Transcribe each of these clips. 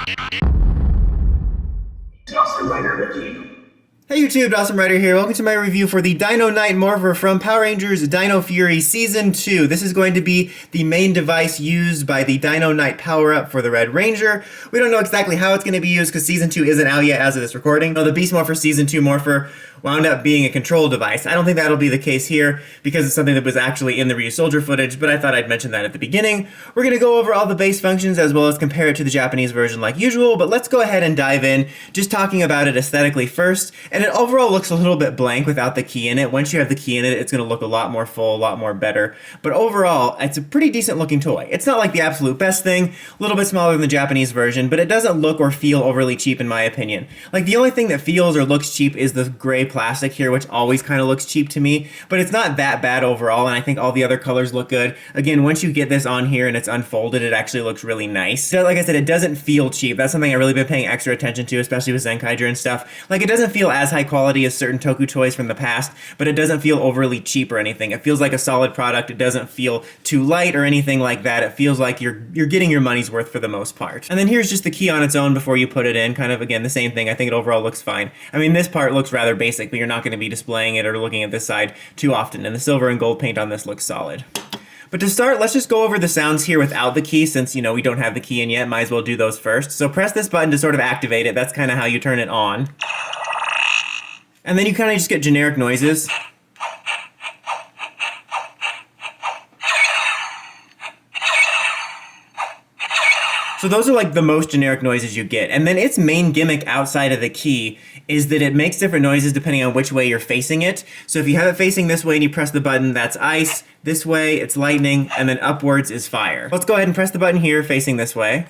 Hey YouTube, Awesome Writer here. Welcome to my review for the Dino Knight Morpher from Power Rangers Dino Fury Season 2. This is going to be the main device used by the Dino Knight power-up for the Red Ranger. We don't know exactly how it's going to be used because Season 2 isn't out yet as of this recording. The Beast Morpher Season 2 Morpher wound up being a control device. I don't think that'll be the case here because it's something that was actually in the Ryusoul Soldier footage, but I thought I'd mention that at the beginning. We're going to go over all the base functions as well as compare it to the Japanese version like usual, but let's go ahead and dive in, just talking about it aesthetically first. And it overall looks a little bit blank without the key in it. Once you have the key in it, it's going to look a lot more full, a lot more better. But overall, it's a pretty decent looking toy. It's not like the absolute best thing, a little bit smaller than the Japanese version, but it doesn't look or feel overly cheap in my opinion. Like the only thing that feels or looks cheap is the gray plastic here, which always kind of looks cheap to me, but it's not that bad overall, and I think all the other colors look good. Again, once you get this on here and it's unfolded, it actually looks really nice. So like I said, it doesn't feel cheap. That's something I've really been paying extra attention to, especially with Zenkaiger and stuff. Like, it doesn't feel as high quality as certain Toku toys from the past, but it doesn't feel overly cheap or anything. It feels like a solid product. It doesn't feel too light or anything like that. It feels like you're getting your money's worth for the most part. And then here's just the key on its own before you put it in. Kind of, again, the same thing. I think it overall looks fine. I mean, this part looks rather basic, but you're not going to be displaying it or looking at this side too often, and the silver and gold paint on this looks solid. But to start, let's just go over the sounds here without the key, since, you know, we don't have the key in yet. Might as well do those first. So press this button to sort of activate it. That's kind of how you turn it on. And then you kind of just get generic noises. So those are like the most generic noises you get. And then its main gimmick outside of the key is that it makes different noises depending on which way you're facing it. So if you have it facing this way and you press the button, that's ice. This way, it's lightning, and then upwards is fire. Let's go ahead and press the button here facing this way.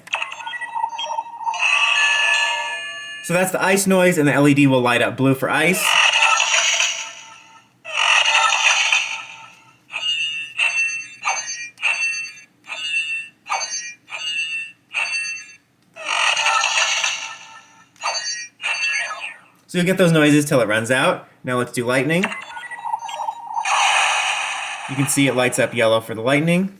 So that's the ice noise, and the LED will light up blue for ice. So you'll get those noises till it runs out. Now let's do lightning. You can see it lights up yellow for the lightning.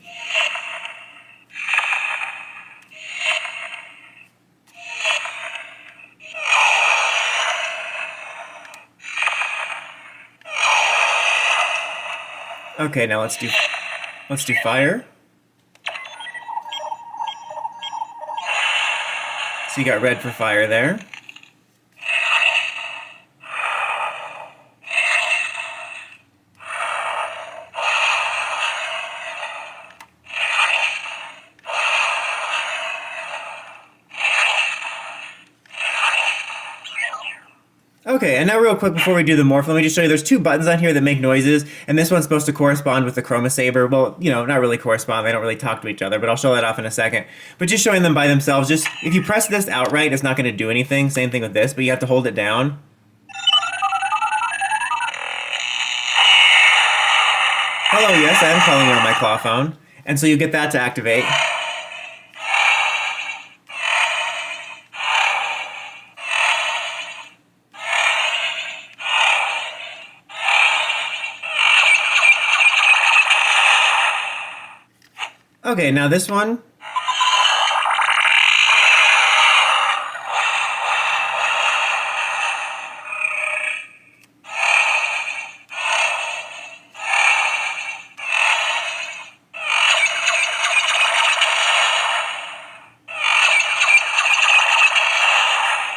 Okay, now let's do fire. So you got red for fire there. Okay, and now real quick before we do the morph, let me just show you there's two buttons on here that make noises, and this one's supposed to correspond with the Chroma Saber. Well, you know, not really correspond, they don't really talk to each other, but I'll show that off in a second. But just showing them by themselves, just if you press this outright, it's not going to do anything. Same thing with this, but you have to hold it down. Hello, yes, I am calling you on my claw phone. And so you get that to activate. Okay, now this one.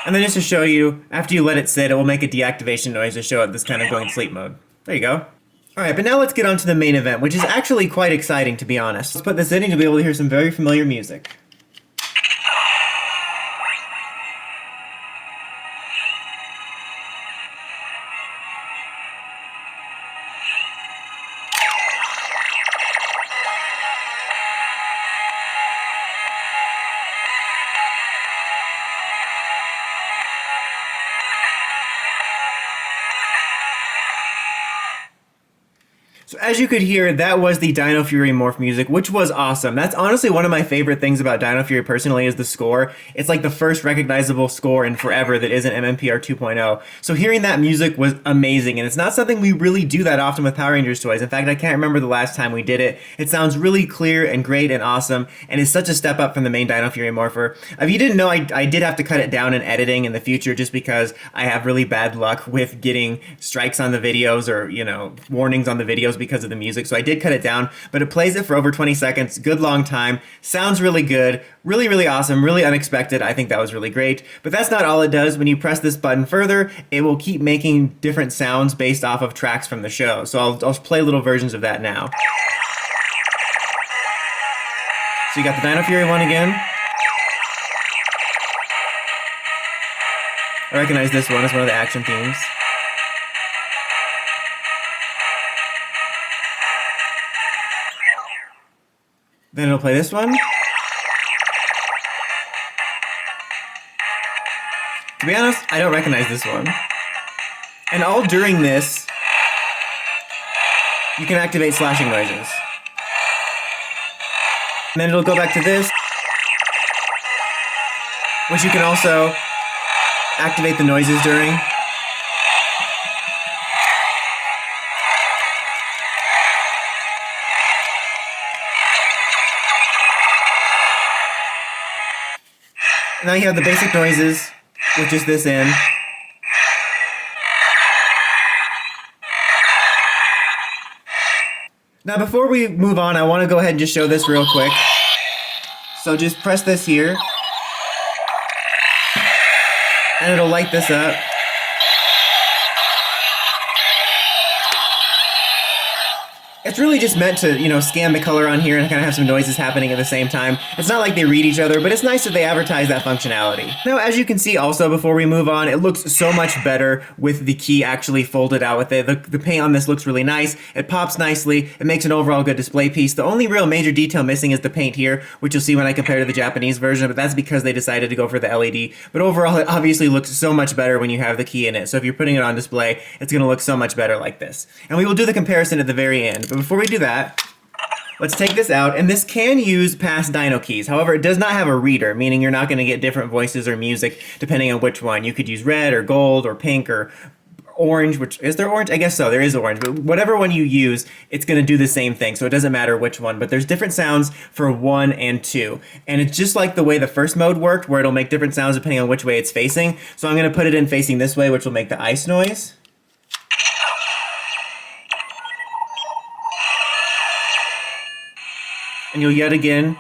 And then just to show you, after you let it sit, it will make a deactivation noise to show it this kind of going sleep mode. There you go. Alright, but now let's get on to the main event, which is actually quite exciting, to be honest. Let's put this in and you'll be able to hear some very familiar music. So as as you could hear, that was the Dino Fury morph music, which was awesome. That's honestly one of my favorite things about Dino Fury personally is the score. It's like the first recognizable score in forever that isn't MMPR 2.0. So hearing that music was amazing, and it's not something we really do that often with Power Rangers toys. In fact, I can't remember the last time we did it. It sounds really clear and great and awesome, and it's such a step up from the main Dino Fury morpher. If you didn't know, I did have to cut it down in editing in the future just because I have really bad luck with getting strikes on the videos or, you know, warnings on the videos because of the music. So I did cut it down, but it plays it for over 20 seconds. Good long time. Sounds really good. Really, really awesome. Really unexpected. I think that was really great. But that's not all it does. When you press this button further, it will keep making different sounds based off of tracks from the show. So I'll play little versions of that now. So you got the Dino Fury one again. I recognize this one as one of the action themes. Then it'll play this one. To be honest, I don't recognize this one. And all during this, you can activate slashing noises. And then it'll go back to this, which you can also activate the noises during. Now you have the basic noises with just this in. Now before we move on, I want to go ahead and just show this real quick. So just press this here, and it'll light this up. It's really just meant to, you know, scan the color on here and kind of have some noises happening at the same time. It's not like they read each other, but it's nice that they advertise that functionality. Now, as you can see also, before we move on, it looks so much better with the key actually folded out with it. The paint on this looks really nice. It pops nicely. It makes an overall good display piece. The only real major detail missing is the paint here, which you'll see when I compare to the Japanese version, but that's because they decided to go for the LED. But overall, it obviously looks so much better when you have the key in it. So if you're putting it on display, it's going to look so much better like this. And we will do the comparison at the very end. But before we do that, let's take this out, and this can use past Dino keys. However, it does not have a reader, meaning you're not going to get different voices or music depending on which one. You could use red or gold or pink or orange, which, is there orange? I guess so, there is orange, but whatever one you use, it's going to do the same thing, so it doesn't matter which one, but there's different sounds for 1 and 2, and it's just like the way the first mode worked, where it'll make different sounds depending on which way it's facing. So I'm going to put it in facing this way, which will make the ice noise. And you'll yet again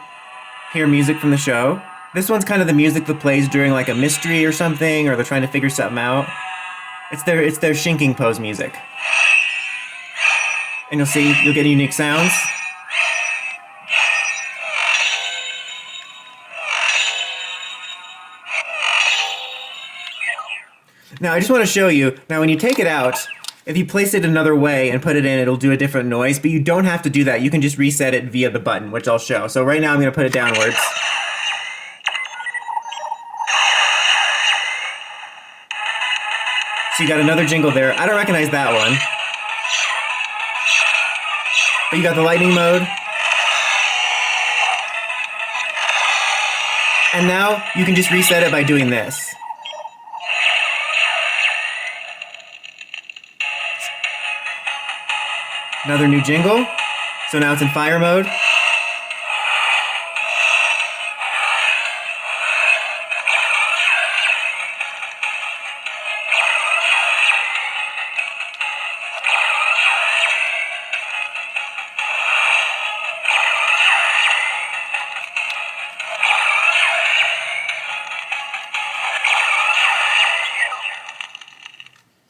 hear music from the show. This one's kind of the music that plays during like a mystery or something, or they're trying to figure something out. It's their shinking pose music. And you'll get unique sounds. Now I just want to show you, now when you take it out, if you place it another way and put it in, it'll do a different noise, but you don't have to do that. You can just reset it via the button, which I'll show. So right now I'm going to put it downwards. So you got another jingle there. I don't recognize that one. But you got the lightning mode. And now you can just reset it by doing this. Another new jingle. So now it's in fire mode.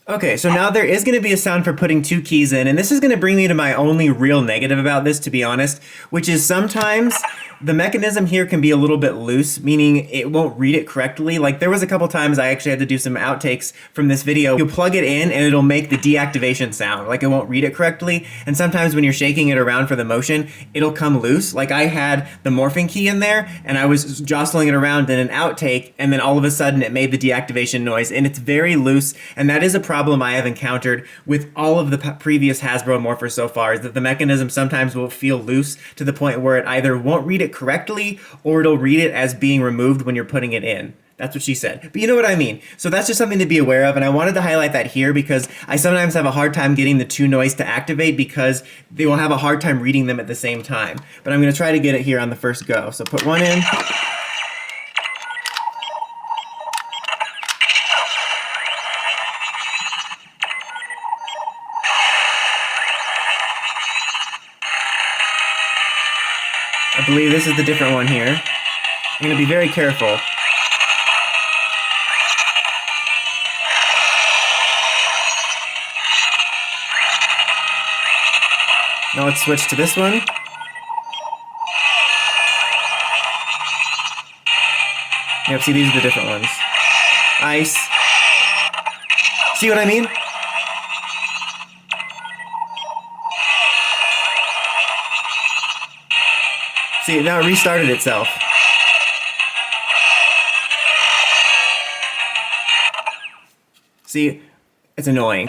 Okay, so now there is going to be a sound for putting 2 keys in, and this is going to bring me to my only real negative about this, to be honest, which is sometimes the mechanism here can be a little bit loose, meaning it won't read it correctly. Like there was a couple times I actually had to do some outtakes from this video. You'll plug it in and it'll make the deactivation sound, like it won't read it correctly. And sometimes when you're shaking it around for the motion, it'll come loose. Like I had the morphing key in there and I was jostling it around in an outtake, and then all of a sudden it made the deactivation noise, and it's very loose, and that is a problem problem I have encountered with all of the previous Hasbro Morphers so far, is that the mechanism sometimes will feel loose to the point where it either won't read it correctly or it'll read it as being removed when you're putting it in. That's what she said. But you know what I mean. So that's just something to be aware of, and I wanted to highlight that here because I sometimes have a hard time getting the two noise to activate because they will have a hard time reading them at the same time. But I'm going to try to get it here on the first go. So put one in. I believe this is the different one here. I'm going to be very careful. Now let's switch to this one. Yep, see, these are the different ones. Ice. See what I mean? See, now it restarted itself. See, it's annoying.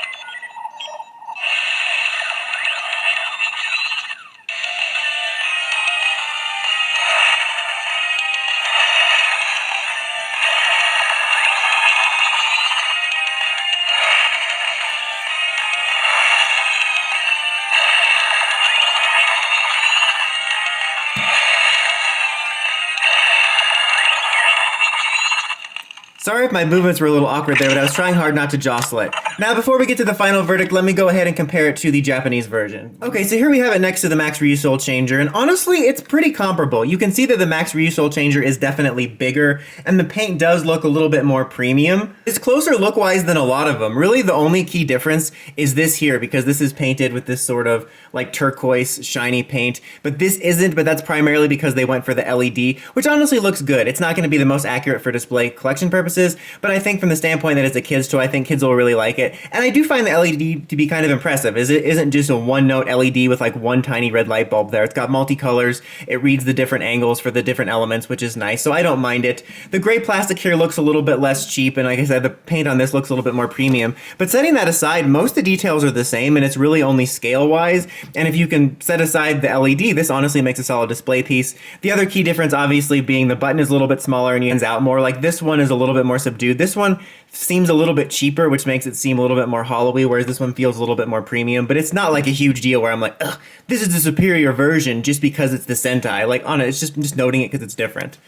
Sorry if my movements were a little awkward there, but I was trying hard not to jostle it. Now, before we get to the final verdict, let me go ahead and compare it to the Japanese version. Okay, so here we have it next to the Max Ryusoul Changer, and honestly, it's pretty comparable. You can see that the Max Ryusoul Changer is definitely bigger, and the paint does look a little bit more premium. It's closer look-wise than a lot of them. Really, the only key difference is this here, because this is painted with this sort of like turquoise, shiny paint, but this isn't, but that's primarily because they went for the LED, which honestly looks good. It's not going to be the most accurate for display collection purposes, but I think from the standpoint that it's a kid's toy, I think kids will really like it. And I do find the LED to be kind of impressive, as it isn't just a one-note LED with like one tiny red light bulb there. It's got multicolors, it reads the different angles for the different elements, which is nice, so I don't mind it. The gray plastic here looks a little bit less cheap, and like I said, the paint on this looks a little bit more premium. But setting that aside, most of the details are the same, and it's really only scale-wise. And if you can set aside the LED, this honestly makes a solid display piece. The other key difference obviously being the button is a little bit smaller and it ends out more. Like this one is a little bit more subdued. This one seems a little bit cheaper, which makes it seem a little bit more hollowy, whereas this one feels a little bit more premium. But it's not like a huge deal where I'm like, ugh, this is the superior version just because it's the Sentai. Like on it, it's just noting it because it's different.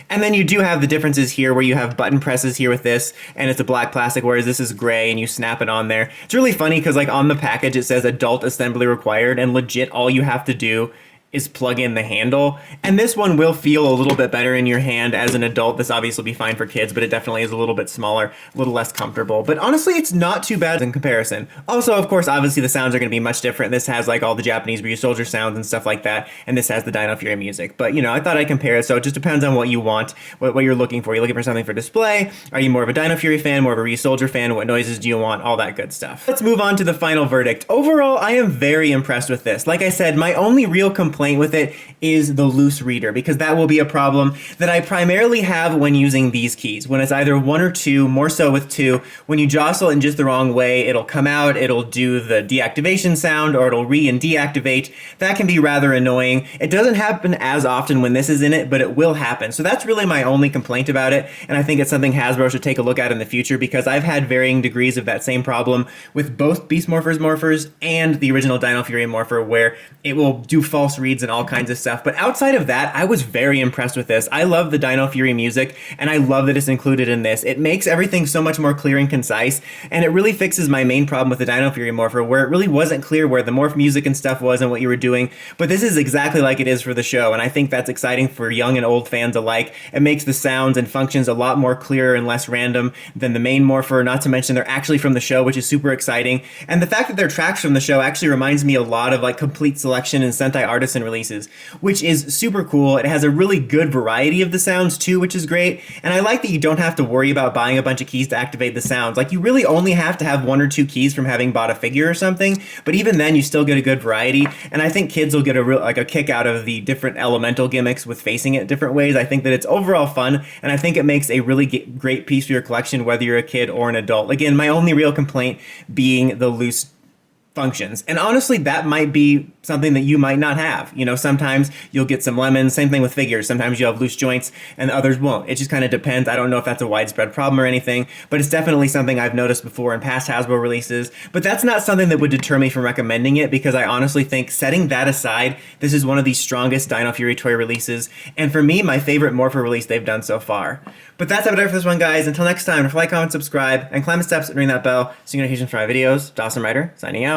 And then you do have the differences here where you have button presses here with this, and it's a black plastic, whereas this is gray and you snap it on there. It's really funny because like on the package it says adult assembly required, and legit all you have to do is plug in the handle. And this one will feel a little bit better in your hand as an adult. This obviously will be fine for kids, but it definitely is a little bit smaller, a little less comfortable. But honestly, it's not too bad in comparison. Also, of course, obviously the sounds are going to be much different. This has like all the Japanese Ryusoulger sounds and stuff like that, and this has the Dino Fury music. But you know, I thought I'd compare it, so it just depends on what you want, what you're looking for. Are you looking for something for display? Are you more of a Dino Fury fan, more of a Ryusoulger fan? What noises do you want? All that good stuff. Let's move on to the final verdict. Overall, I am very impressed with this. Like I said, my only real complaint with it is the loose reader, because that will be a problem that I primarily have when using these keys. When it's either one or two, more so with two, when you jostle in just the wrong way, it'll come out, it'll do the deactivation sound, or it'll re and deactivate. That can be rather annoying. It doesn't happen as often when this is in it, but it will happen. So that's really my only complaint about it, and I think it's something Hasbro should take a look at in the future, because I've had varying degrees of that same problem with both Beast Morphers and the original Dino Fury Morpher, where it will do false reads and all kinds of stuff. But outside of that, I was very impressed with this. I love the Dino Fury music, and I love that it's included in this. It makes everything so much more clear and concise, and it really fixes my main problem with the Dino Fury Morpher, where it really wasn't clear where the morph music and stuff was and what you were doing. But this is exactly like it is for the show, and I think that's exciting for young and old fans alike. It makes the sounds and functions a lot more clear and less random than the main Morpher, not to mention they're actually from the show, which is super exciting. And the fact that they're tracks from the show actually reminds me a lot of like Complete Selection and Sentai Artist person releases, which is super cool. It has a really good variety of the sounds too, which is great. And I like that you don't have to worry about buying a bunch of keys to activate the sounds. Like, you really only have to have 1 or 2 keys from having bought a figure or something, but even then you still get a good variety. And I think kids will get a kick out of the different elemental gimmicks with facing it different ways. I think that it's overall fun, and I think it makes a really great piece for your collection, whether you're a kid or an adult. Again, my only real complaint being the loose functions. And honestly, that might be something that you might not have. You know, sometimes you'll get some lemons, same thing with figures. Sometimes you'll have loose joints and others won't. It just kind of depends. I don't know if that's a widespread problem or anything, but it's definitely something I've noticed before in past Hasbro releases. But that's not something that would deter me from recommending it, because I honestly think, setting that aside, this is one of the strongest Dino Fury toy releases, and for me, my favorite Morpher release they've done so far. But that's about it for this one, guys. Until next time, like, comment, subscribe, and climb the steps and ring that bell so you get notifications for my videos. Dawson Ryder, signing out.